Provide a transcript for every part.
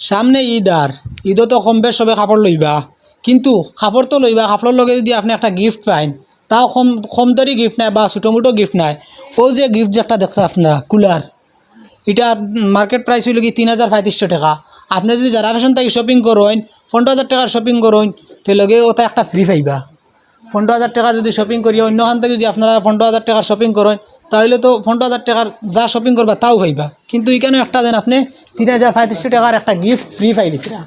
সামনে ঈদ আর ঈদও তো কম বেশ সবে কাপড় লইবা, কিন্তু কাপড় তো লইবা, কাপড়ের লগে যদি আপনি একটা গিফট পাইন তাও কম কম দরি গিফট নাই বা ছোটো মোটো গিফট নাই। ও যে গিফট যেটা দেখতে আপনারা কুলার, এটা মার্কেট প্রাইস হইল কি ৩,৩৫০ টাকা। আপনি যদি যারা ফ্যাশন থেকে শপিং করেন ১৫,০০০ টাকার শপিং করেন তো লগে ওটা একটা ফ্রি পাইবা। ১৫,০০০ টাকার যদি শপিং করি অন্যখান থেকে যদি আপনারা ১৫,০০০ টাকার শপিং করেন তাহলে তো ১৫,০০০ টাকার যা শপিং করবা তাও পাইবা, কিন্তু এখানে একটা দেন আপনি ৩,৩৫০ টাকার একটা গিফট ফ্রি পাই দিতরা।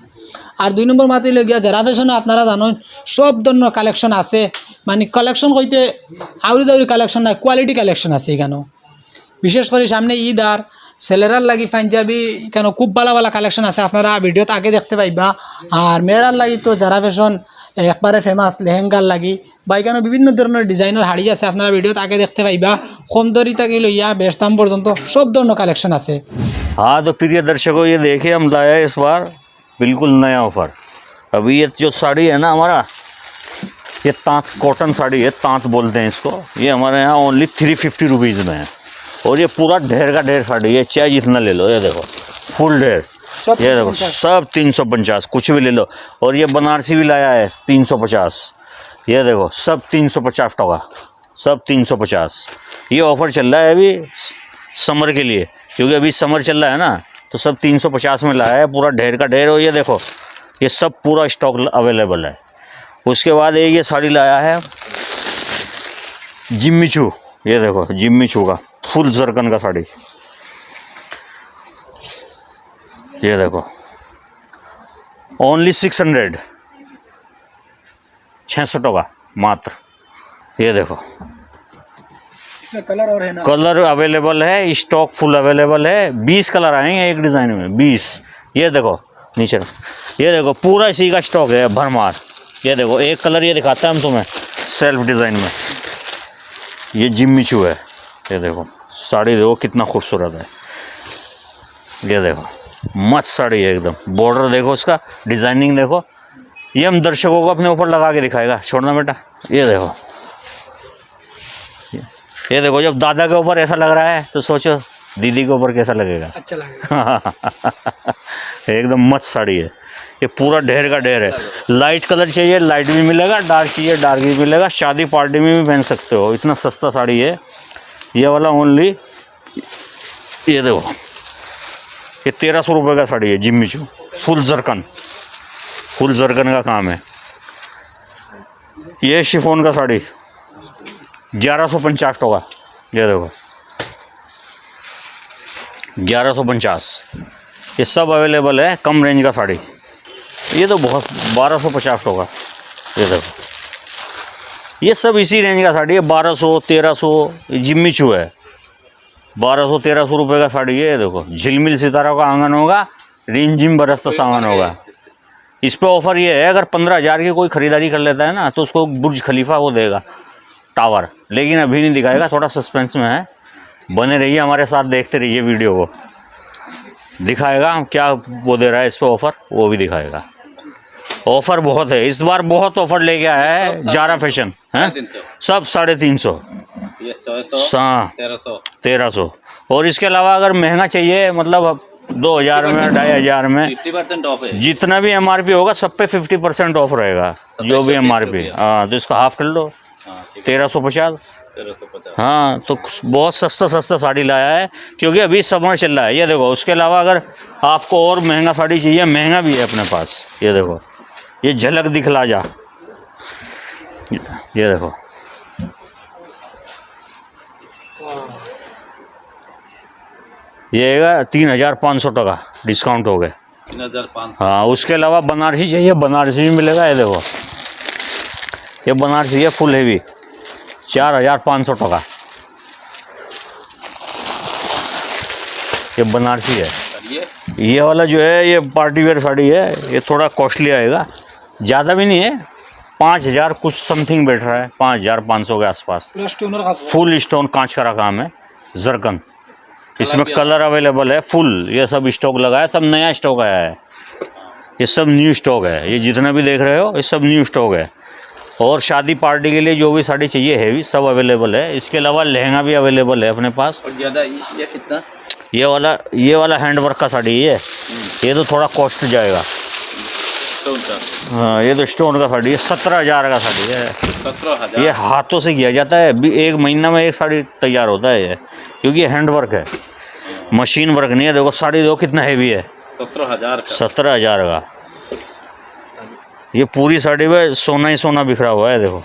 আর ২ নম্বর মাত্র গিয়া যারা ফ্যাশনে আপনারা জানেন সব ধরনের কালেকশন আছে, মানে কালেকশন কইতে আউরি দাউরি কালেকশন নাই, কোয়ালিটি কালেকশন আছে এখানেও। বিশেষ করে সামনে ঈদ আর ছেলেরার লাগি পাঞ্জাবি কেন খুব ভালো ভালো কালেকশন আছে, আপনারা ভিডিওতে আগে দেখতে পাইবা। আর মেয়েরার লাগি তো যারা ফ্যাশন একবারে ফেমাস লেহেঙ্গার লাগি বা এখানে বিভিন্ন ধরনের ডিজাইনের শাড়ি আছে, আপনারা ভিডিওতে আগে দেখতে পাইবা। কম দরি থেকে লইয়া বেশ দাম পর্যন্ত সব ধরনের কালেকশন আছে। हाँ तो प्रिय दर्शकों, ये देखिए हम लाया इस बार बिल्कुल नया ऑफ़र। अभी ये जो साड़ी है ना हमारा, ये तांत कॉटन साड़ी है, तांत बोलते हैं इसको। ये हमारे यहाँ ओनली 350 रुपीज़ में है, और ये पूरा ढेर का ढेर साड़ी है, चाहे जितना ले लो। ये देखो फुल ढेर, ये देखो सब 350, कुछ भी ले लो। और ये बनारसी भी लाया है 350, ये देखो सब 350 टका, सब 350। ये ऑफ़र चल रहा है अभी समर के लिए, क्योंकि अभी समर चल रहा है ना, तो सब 350 में लाया है, पूरा ढेर का ढेर। और ये देखो ये सब पूरा स्टॉक अवेलेबल है। उसके बाद ये साड़ी लाया है जिम्मी चू, ये देखो जिम्मी चू का फुल जरकन का साड़ी, ये देखो ओनली 600, 600 टका मात्र। ये देखो कलर और है ना, कलर अवेलेबल है, स्टॉक फुल अवेलेबल है। 20 कलर आएंगे एक डिज़ाइन में, 20। ये देखो नीचे, ये देखो पूरा इसी का स्टॉक है भरमार। ये देखो एक कलर ये दिखाता है हम तुम्हें सेल्फ डिज़ाइन में, ये जिम्मी चू है। ये देखो साड़ी देखो कितना खूबसूरत है, ये देखो मस्त साड़ी है एकदम। बॉर्डर देखो उसका, डिज़ाइनिंग देखो। ये हम दर्शकों को अपने ऊपर लगा के दिखाएगा, छोड़ना बेटा। ये देखो, ये देखो जब दादा के ऊपर ऐसा लग रहा है तो सोचो दीदी के ऊपर कैसा लगेगा। अच्छा लगेगा। एकदम मस्त साड़ी है, ये पूरा ढेर का ढेर है। लाइट कलर चाहिए लाइट भी मिलेगा, डार्क चाहिए डार्क भी मिलेगा, शादी पार्टी में भी पहन सकते हो। इतना सस्ता साड़ी है ये वाला। ओनली ये देखो ये 1300 रुपये का साड़ी है जिम्मी चू, फुल जरकन, फुल जरकन का काम है। ये शिफॉन का साड़ी 1150 टका, ये देखो 1150। ये सब अवेलेबल है, कम रेंज का साड़ी। ये तो बहुत 1250 टका, ये देखो ये सब इसी रेंज का साड़ी है, 1200 1300। जिम्मी चू है 1200-1300 रुपये का साड़ी है। ये देखो झिलमिल सितारा का आंगन होगा, रिमझिम बरसता सावन होगा। इस पे ऑफ़र ये है, अगर 15,000 की कोई ख़रीदारी कर लेता है ना तो उसको बुर्ज खलीफा वो देगा, टावर। लेकिन अभी नहीं दिखाएगा, थोड़ा सस्पेंस में है। बने रहिए हमारे साथ, देखते रहिए वीडियो को, दिखाएगा क्या वो दे रहा है इस पे ऑफ़र, वो भी दिखाएगा। ऑफ़र बहुत है इस बार, बहुत ऑफ़र लेके आया है जारा फैशन है। सब 350, हाँ 1300। और इसके अलावा अगर महंगा चाहिए, मतलब 2,000 में 2,500 में 50% ऑफ है। जितना भी MRP होगा सब पे 50% ऑफ रहेगा, जो भी MRP। हाँ तो इसका हाफ कर लो, 1350। हाँ तो बहुत सस्ता सस्ता साड़ी लाया है, क्योंकि अभी समर चल रहा है। ये देखो उसके अलावा अगर आपको और महंगा साड़ी चाहिए, महंगा भी है अपने पास। ये देखो ये झलक दिखला जा, ये देखो ये 3,500 टका डिस्काउंट हो गए, 3,500। हाँ। उसके अलावा बनारसी चाहिए, बनारसी भी मिलेगा। ये देखो ये बनारसी है फुल हेवी, 4,500 टका। ये बनारसी है। ये वाला जो है ये पार्टी वेयर साड़ी है, ये थोड़ा कॉस्टली आएगा, ज़्यादा भी नहीं है, 5,000 कुछ समथिंग बैठ रहा है, 5,500 के आसपास। फुल स्टोन कांच का काम है, जरकन। इसमें कलर अवेलेबल है फुल, ये सब स्टॉक लगा है, सब नया स्टॉक आया है, ये सब न्यू स्टॉक है। ये जितना भी देख रहे हो ये सब न्यू स्टॉक है। और शादी पार्टी के लिए जो भी साड़ी चाहिए हैवी सब अवेलेबल है। इसके अलावा लहंगा भी अवेलेबल है अपने पास। और ज़्यादा ये कितना? ये वाला हैंड वर्क का साड़ी है, ये तो थोड़ा कॉस्ट जाएगा। हाँ, ये तो स्टोन का साड़ी है, 17,000 का साड़ी है। 17,000। ये हाथों से किया जाता है, एक महीना में एक साड़ी तैयार होता है ये, क्योंकि ये हैंड वर्क है, मशीन वर्क नहीं है। देखो साड़ी देखो कितना हैवी है, 17,000 का। 17,000 का। ये पूरी साड़ी में सोना ही सोना बिखरा हुआ है, देखो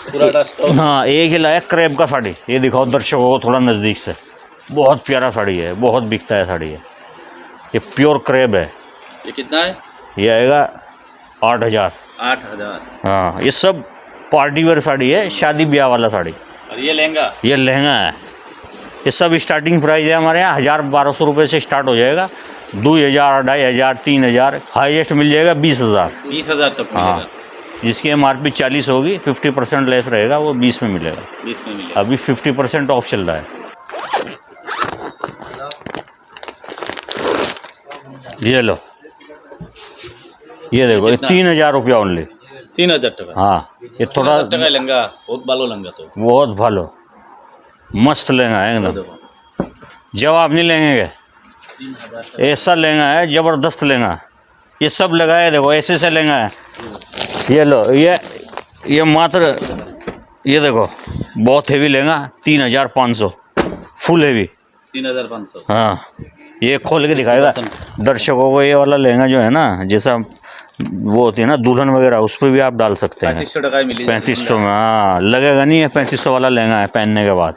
पूरा डस्ट। हाँ, एक ही लाया क्रेप का साड़ी। ये दिखाओ दर्शकों को थोड़ा नज़दीक से, बहुत प्यारा साड़ी है, बहुत बिकता है साड़ी है। ये प्योर क्रेप है। ये कितना है? ये आएगा 8,000। 8,000। हाँ, ये सब पार्टी वेयर साड़ी है, शादी ब्याह वाला साड़ी। और ये लहंगा? ये लहंगा है। ये सब स्टार्टिंग प्राइस है हमारे यहाँ, 1,000-1,200 रुपये से स्टार्ट हो जाएगा। 2,000, 2,500, 3,000, हाईएस्ट मिल जाएगा 20,000। 20,000 तक मिलेगा। हाँ, जिसकी MRP 40 होगी, 50% लेस रहेगा, वो 20 में मिलेगा। 20 में मिलेगा। अभी 50% ऑफ चल रहा है। ये लो, ये देखो, ये 3,000 रुपया ओनली। 3,000 टाका। हाँ, ये थोड़ा 3,000 টাকায় लहंगा, बहुत भालो लहंगा तो। बहुत भालो, मस्त लहंगा है एकदम, जवाब नहीं लेंगे। ऐसा लहंगा है, ज़बरदस्त लहंगा। ये सब लगा है, देखो ऐसे से लहंगा है। ये लो, ये मात्र, ये देखो बहुत हेवी लहंगा, 3,500, फुल हेवी 3,500। हाँ, ये खोल के दिखाएगा दर्शकों को। ये वाला लहंगा जो है ना, जैसा वो होती है ना दुल्हन वगैरह, उस पर भी आप डाल सकते हैं। 3500 টাকায় मिली। 3500 में, हाँ लगेगा नहीं। है 3500 वाला लहंगा है पहनने के बाद।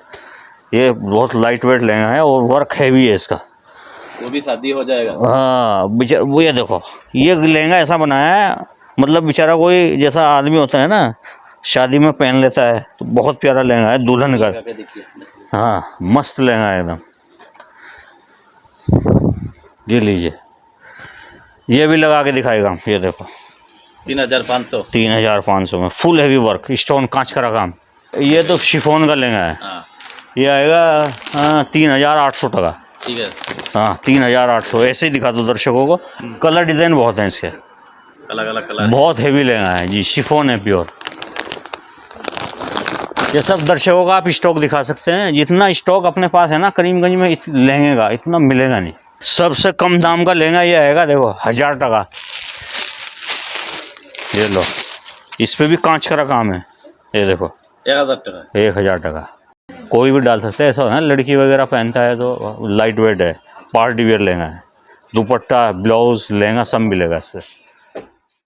ये बहुत लाइट वेट लहंगा है और वर्क हैवी है इसका। वो भी शादी हो जाएगा। हाँ बेचारा, वो ये देखो, ये लहंगा ऐसा बनाया है, मतलब बेचारा कोई जैसा आदमी होता है ना, शादी में पहन लेता है, तो बहुत प्यारा लहंगा है दुल्हन का। हाँ, मस्त लहंगा है एकदम। ये लीजिए, ये भी लगा के दिखाएगा हम। ये देखो 3,500। 3,500 में फुल हैवी वर्क, स्टोन कांच का काम। ये तो शिफॉन का लहंगा है। हाँ ये आएगा 3,800 टका। ठीक है। हाँ, 3,800। ऐसे ही दिखा दो दर्शकों को। कलर डिज़ाइन बहुत हैं इसके, अलग अलग कलर। बहुत हैवी लहंगा है जी, शिफॉन है प्योर। ये सब दर्शकों का आप स्टॉक दिखा सकते हैं। जितना स्टॉक अपने पास है ना करीमगंज में लहंगे का, इतना मिलेगा नहीं। सबसे कम दाम का लहंगा ये आएगा, देखो 1,000 टका। ये लो, इस पे भी कांच का काम है। ये देखो 1,000 টাকা। 1,000 टका। कोई भी डाल सकते हैं, ऐसा है ना लड़की वगैरह पहनता है तो लाइट वेट है, पार्टी वेयर लहंगा है। दुपट्टा, ब्लाउज, लहंगा सब मिलेगा इससे।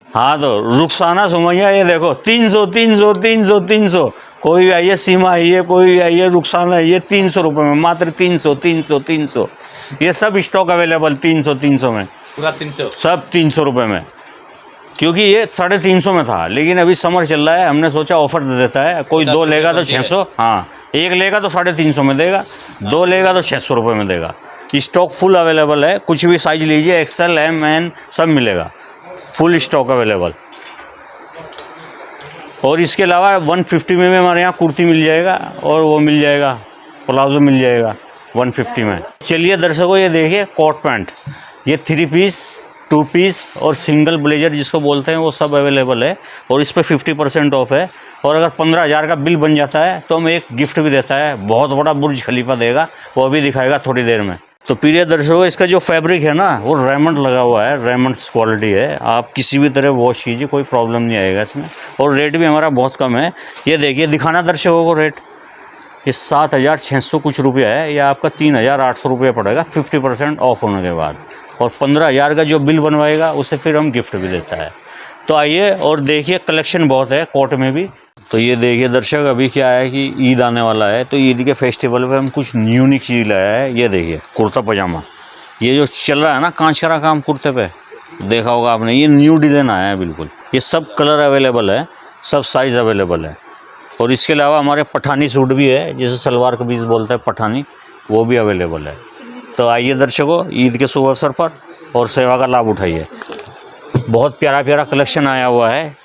हाँ, तो रुखसाना सुमैया, ये देखो 300 300 300 300। कोई भी आइए, सीमा आइए, कोई भी आइए, रुखसाना आइए, 300 रुपये में, मात्र 300 300 300। ये सब स्टॉक अवेलेबल 300 300 में, पूरा 300। सब 300 रुपये में। क्योंकि ये 350 में था, लेकिन अभी समर चल रहा है, हमने सोचा ऑफर दे देता है। कोई 2 लेगा तो 600, हाँ, एक लेगा तो 350 में देगा, 2 लेगा तो 600 रुपये में देगा। स्टॉक फुल अवेलेबल है, कुछ भी साइज लीजिए, XL, M, N सब मिलेगा, फुल स्टॉक अवेलेबल। और इसके अलावा 150 में भी हमारे यहाँ कुर्ती मिल जाएगा, और वो मिल जाएगा, प्लाजो मिल जाएगा 150 में। चलिए दर्शकों, ये देखिए कोट पैंट, ये 3 पीस, 2 पीस और सिंगल ब्लेजर जिसको बोलते हैं, वो सब अवेलेबल है। और इस पर 50% ऑफ है। और अगर 15,000 का बिल बन जाता है तो हम एक गिफ्ट भी देता है, बहुत बड़ा बुर्ज खलीफा देगा, वो भी दिखाएगा थोड़ी देर में। तो प्रिय दर्शकों, इसका जो फैब्रिक है ना, वो रेमंड लगा हुआ है, रेमंड्स क्वालिटी है। आप किसी भी तरह वॉश कीजिए, कोई प्रॉब्लम नहीं आएगा इसमें। और रेट भी हमारा बहुत कम है। ये देखिए, दिखाना दर्शकों को रेट। ये 7,600 कुछ रुपया है, या आपका 3,800 रुपया पड़ेगा 50% ऑफ होने के बाद। और 15,000 का जो बिल बनवाएगा उसे फिर हम गिफ्ट भी देता है। तो आइए और देखिए, कलेक्शन बहुत है कोट में भी। तो ये देखिए दर्शक, अभी क्या है कि ईद आने वाला है, तो ईद के फेस्टिवल पे हम कुछ यूनिक चीज़ लाया है। ये देखिए कुर्ता पजामा, ये जो चल रहा है ना कांच का काम कुर्ते पे, देखा होगा आपने, ये न्यू डिज़ाइन आया है बिल्कुल। ये सब कलर अवेलेबल है, सब साइज़ अवेलेबल है। और इसके अलावा हमारे पठानी सूट भी है, जैसे सलवार कमीज़ बोलते हैं पठानी, वो भी अवेलेबल है। तो आइए दर्शकों, ईद के शुभ अवसर पर और सेवा का लाभ उठाइए। बहुत प्यारा प्यारा कलेक्शन आया हुआ है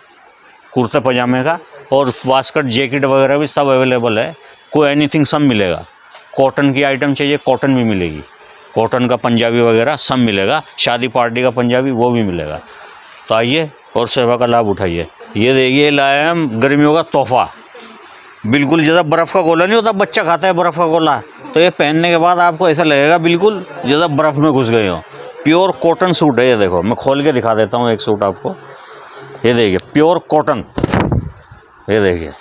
कुर्ते पजामे का। और वास्कट, जैकेट वगैरह भी सब अवेलेबल है। कोई एनीथिंग सब मिलेगा। कॉटन की आइटम चाहिए, कॉटन भी मिलेगी। कॉटन का पंजाबी वगैरह सब मिलेगा। शादी पार्टी का पंजाबी वो भी मिलेगा। तो आइए और सेवा का लाभ उठाइए। ये देखिए, लाए हम गर्मियों का तोहफा, बिल्कुल जैसा बर्फ़ का गोला नहीं होता, बच्चा खाता है बर्फ़ का गोला, तो ये पहनने के बाद आपको ऐसा लगेगा बिल्कुल जैसा बर्फ़ में घुस गए हो। प्योर कॉटन सूट है। ये देखो मैं खोल के दिखा देता हूँ एक सूट आपको। ये देखिए प्योर कॉटन, ये देखिए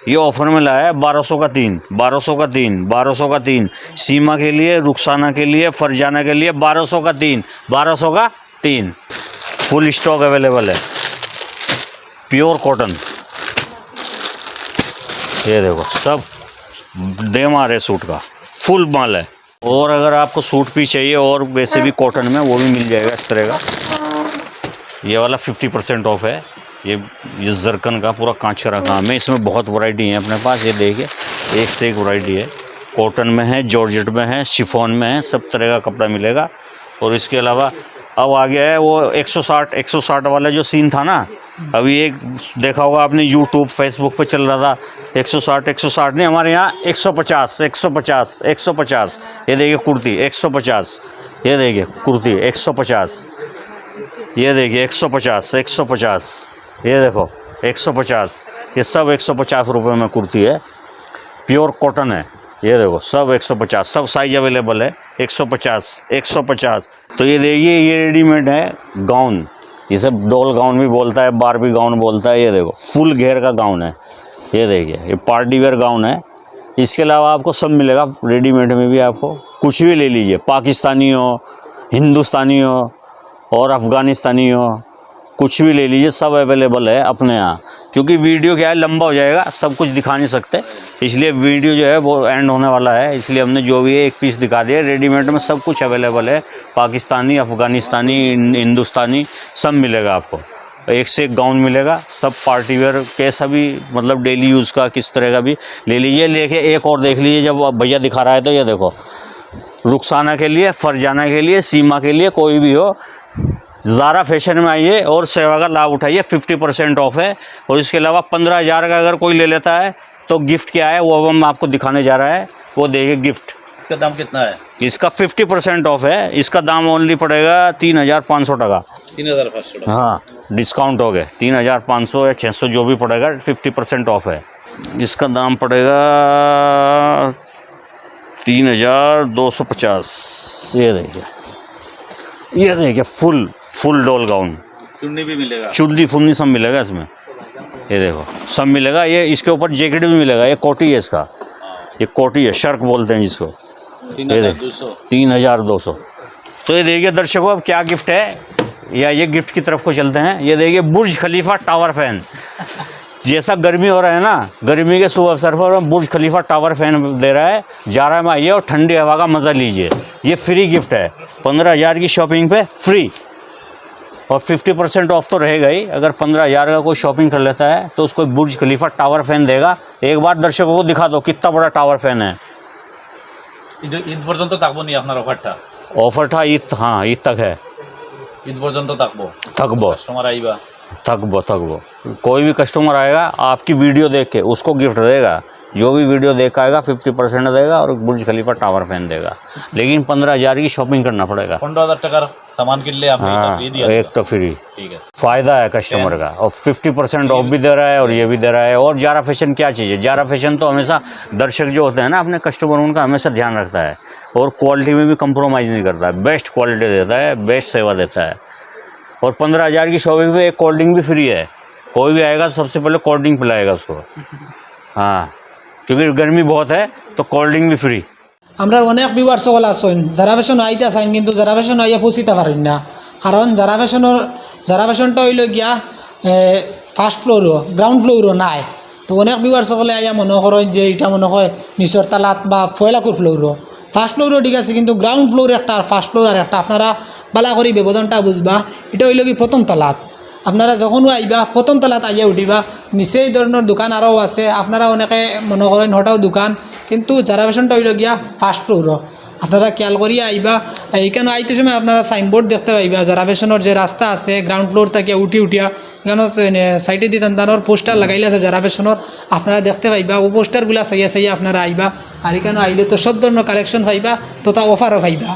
ये ऑफर में लाया है 1200 का 3, 1200 का 3, 1200 का 3। सीमा के लिए, रुखसाना के लिए, फरजाना के लिए 1200 का 3, 1200 का 3। फुल स्टॉक अवेलेबल है, प्योर कॉटन। ये देखो सब देमार है सूट का, फुल माल है। और अगर आपको सूट भी चाहिए और वैसे भी कॉटन में, वो भी मिल जाएगा इस तरह का। ये वाला 50% ऑफ है। ये जरकन का पूरा कांच का काम है। इसमें बहुत वैरायटी है अपने पास। ये देखिए एक से एक वैरायटी है। कॉटन में है, जॉर्जेट में है, शिफॉन में है, सब तरह का कपड़ा मिलेगा। और इसके अलावा अब आ गया है वो 160 वाला जो सीन था ना, अभी एक देखा होगा आपने यूट्यूब फेसबुक पे चल रहा था। 160 नहीं, हमारे यहाँ 150। ये देखिए कुर्ती 150, ये देखिए कुर्ती 150, ये देखिए 150, ये देखो 150। ये सब 150 रुपये में कुर्ती है, प्योर कॉटन है। ये देखो सब 150, सब साइज अवेलेबल है। 150। तो ये देखिए ये रेडीमेड है गाउन, इसे डॉल गाउन भी बोलता है, बारबी गाउन बोलता है। ये देखो फुल घेर का गाउन है। ये देखिए ये पार्टी वेयर गाउन है। इसके अलावा आपको सब मिलेगा रेडीमेड में भी। आपको कुछ भी ले लीजिए, पाकिस्तानी हो, हिंदुस्तानी हो और अफ़गानिस्तानी हो, कुछ भी ले लीजिए, सब अवेलेबल है अपने यहाँ। क्योंकि वीडियो क्या है लंबा हो जाएगा, सब कुछ दिखा नहीं सकते, इसलिए वीडियो जो है वो एंड होने वाला है। इसलिए हमने जो भी है एक पीस दिखा दिया। रेडीमेड में सब कुछ अवेलेबल है, पाकिस्तानी, अफ़गानिस्तानी, हिंदुस्तानी सब मिलेगा आपको। एक से एक गाउन मिलेगा, सब पार्टी वेयर कैसा भी, मतलब डेली यूज़ का किस तरह का भी ले लीजिए। लेके एक और देख लीजिए, जब भैया दिखा रहा है तो ये देखो रुखसाना के लिए, फरजाना के लिए, सीमा के लिए, कोई भी हो, ज़ारा फैशन में आइए और सेवा का लाभ उठाइए। 50% ऑफ है। और इसके अलावा 15,000 का अगर कोई ले लेता है तो गिफ्ट क्या है वो अब हम आपको दिखाने जा रहा है, वो देखिए गिफ्ट। इसका दाम कितना है? इसका 50% ऑफ है। इसका दाम ओनली पड़ेगा 3,500 टका। 3,500 टका। हाँ डिस्काउंट हो गए 3,500 या 600 जो भी पड़ेगा, 50% ऑफ है। इसका दाम पड़ेगा 3,250। ये देखिए फुल डॉल गाउन, चुन्नी भी मिलेगा, चुन्नी फुन्नी सब मिलेगा इसमें। ये देखो सब मिलेगा। ये इसके ऊपर जैकेट भी मिलेगा। ये कोटी है इसका, ये कोटी है, शर्क बोलते हैं जिसको। 3,200। तो ये देखिए दर्शकों अब क्या गिफ्ट है, या ये गिफ्ट की तरफ को चलते हैं। ये देखिए बुर्ज खलीफा टावर फैन। जैसा गर्मी हो रहा है ना, गर्मी के शुभ अवसर पर बुर्ज खलीफा टावर फैन दे रहा है। जारा में आइए और ठंडी हवा का मज़ा लीजिए। ये फ्री गिफ्ट है, 15,000 की शॉपिंग पे फ्री। और 50% ऑफ तो रहेगा ही। अगर 15,000 का कोई शॉपिंग कर लेता है तो उसको बुर्ज खलीफा टावर फैन देगा। एक बार दर्शकों को दिखा दो कितना बड़ा टावर फैन है। ঈদ পর্যন্ত থাকবো নি আপনার অফারটা? ऑफर था ईद, हाँ ईद तक है। ঈদ পর্যন্ত থাকবো। थकबो কাস্টমার আইবা। थकबो कोई भी कस्टमर आएगा आपकी वीडियो देख के उसको गिफ्ट देगा। जो भी वीडियो देख आएगा 50% देगा और बुर्ज खलीफा टावर फैन देगा। लेकिन 15,000 की शॉपिंग करना पड़ेगा। 15,000 টাকার सामान किनले आपने हाँ फ्री दिया। एक तो फ्री, ठीक है, फ़ायदा है कस्टमर का। और 50% ऑफ भी दे रहा है और ये भी दे रहा है। और जारा फैशन क्या चीज़ है, जारा फैशन तो हमेशा दर्शक जो होते हैं ना अपने कस्टमर, उनका हमेशा ध्यान रखता है और क्वालिटी में भी कंप्रोमाइज़ नहीं करता है। बेस्ट क्वालिटी देता है, बेस्ट सेवा देता है। और 15,000 की शॉपिंग में एक कोल्ड ड्रिंक भी फ्री है। कोई भी आएगा तो सबसे पहले कोल्ड ड्रिंक पिलाएगा उसको। हाँ क्योंकि गर्मी बहुत है तो कोल्ड ड्रिंक भी फ्री। আমরা অনেক ভিউয়ার সকল আসেন যারা ফ্যাশন আইতে আসেন, কিন্তু যারা ফ্যাশন আইয়া পৌঁছিতে পারেন না। কারণ যারা ফ্যাশনটা হইল গিয়া ফার্স্ট ফ্লোরও গ্রাউন্ড ফ্লোরও নাই। তো অনেক ভিউয়ার সকলে আইয়া মনে করেন যে এটা মনে হয় নিচর তালাত বা ফয়লাকুর ফ্লোরও। ফার্স্ট ফ্লোরও ঠিক আছে, কিন্তু গ্রাউন্ড ফ্লোর একটা আর ফার্স্ট ফ্লোর আর একটা। আপনারা বালা করি ব্যবধানটা বুঝবা। এটা হইল কি প্রথম তলাত। আপনারা যখনও আইবা প্রথম তলাত আইয়া উঠিবা, নিচে এই ধরনের দোকান আরও আছে। আপনারা অনেকে মনে করেন হঠাৎ দোকান, কিন্তু যারা ফ্যাশনটা হইল গিয়া ফার্স্ট ফ্লোরও। আপনারা খেয়াল করিয়া আইবা। এইখানে আইতে সময় আপনারা সাইনবোর্ড দেখতে পাইবা। যারা ফ্যাশনের যে রাস্তা আছে গ্রাউন্ড ফ্লোর থেকে উঠিয়া এখানে সাইডে দিয়ে তানোর পোস্টার লাগাইলে আছে যারা ফ্যাশনের, আপনারা দেখতে পাইবা। ও পোস্টারগুলা চাইয়া আপনারা আইবা। আর এখানে আইলে তো সব ধরনের কালেকশন পাইবা, তথা অফারও পাইবা।